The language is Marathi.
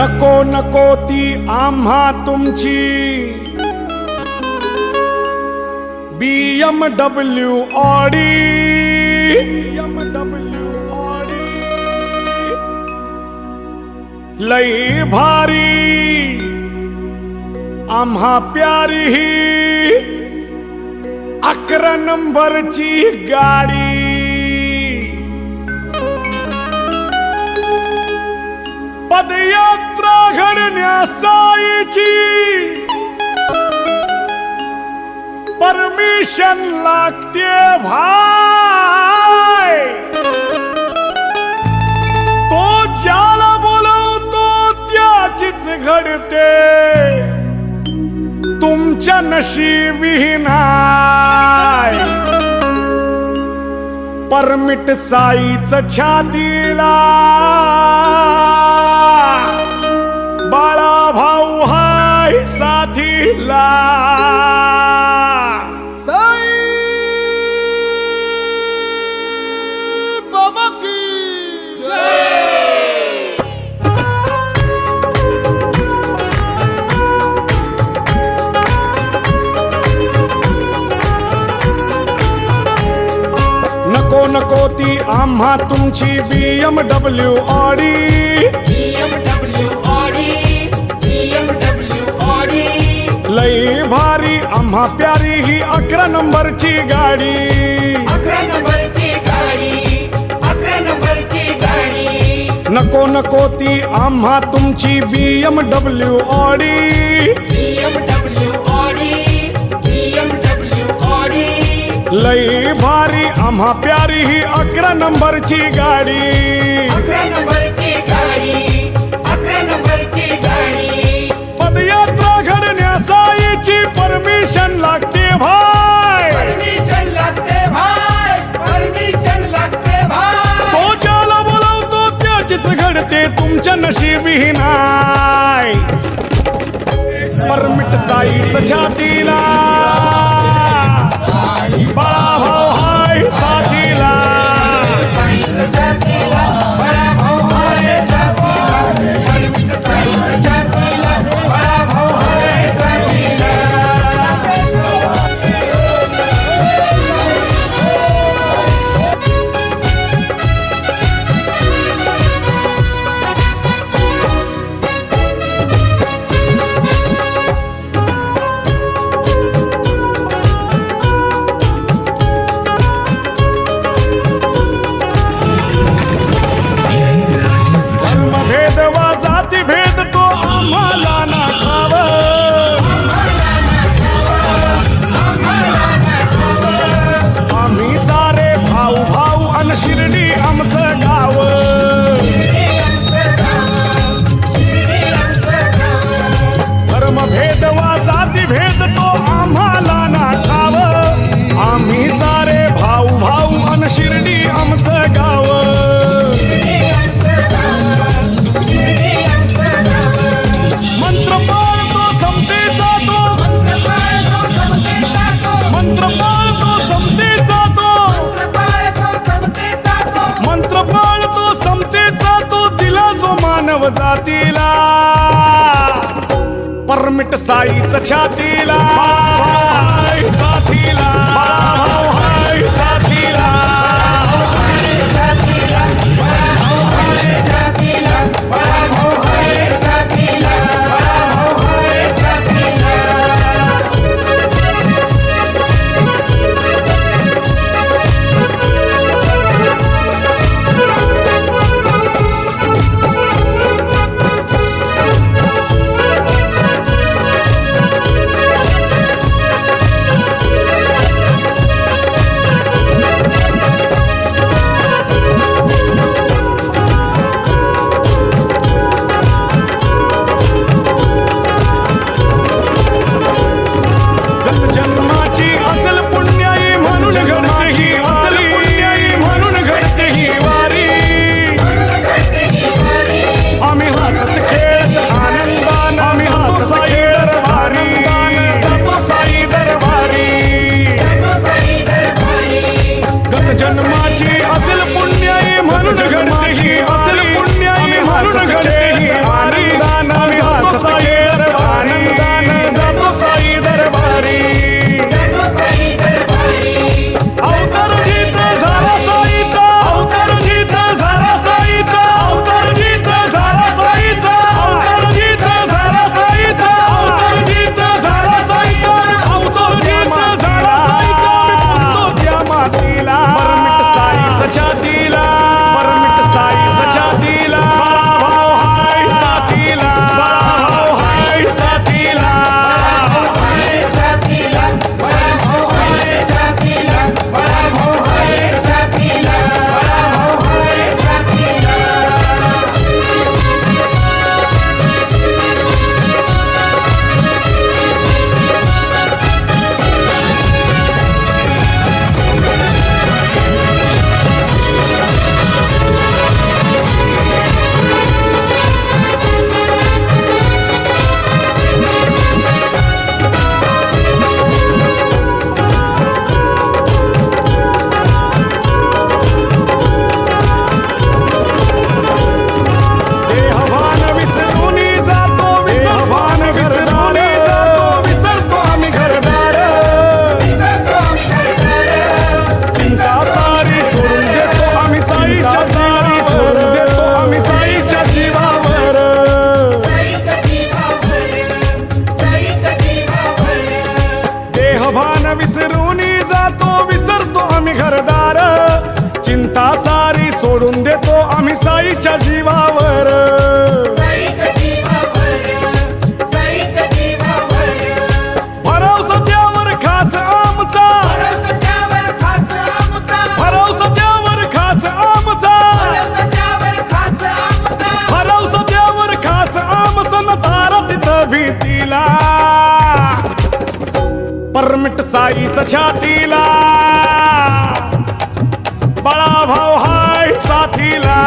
नको नको ती आम्हा तुमची BMW ऑडी लई भारी आम्हा प्यारी ही 11 नंबरची गाडी पदयात्रा घडण्यासाठीची परमिशन लागते भाई तो ज्याला बोलवतो त्याचीच घडते तुमच्या नशिबी नाही परमिट साईच छातीला बाळा भाऊ हाय साथीला साई बाबा की नको नको ती आम्हा तुमची BMW ऑडी लई भारी आम्हा प्यारी ही 11 नंबरची गाडी नको नको ती आम्हा तुमची BMW ऑडी लई भारी आम्हा प्यारी ही 11 नंबरची गाडी पदयात्रा घडण्यासाठीची परमिशन लागते भाई तो ज्याला बोलवतो त्याचीच घडते तुमच्या नशिबी नाही परमिट साईच छातीला बाळा भाऊ हाय साथीला जातीला परमिट साईच छातीला साथीला हाय साथीला भान विसरून जातो, विसरतो आम्ही घरदार, चिंता सारी सोडून देतो आम्ही साईच्या जीवावर. भरवसा त्यावर खास आमचा, भरवसा त्यावर खास आमचा, भरवसा त्यावर खास आमचा, न तारा तिथं भीतीला, परमिट साईच छातीला, बळा भाऊ हाय साथीला.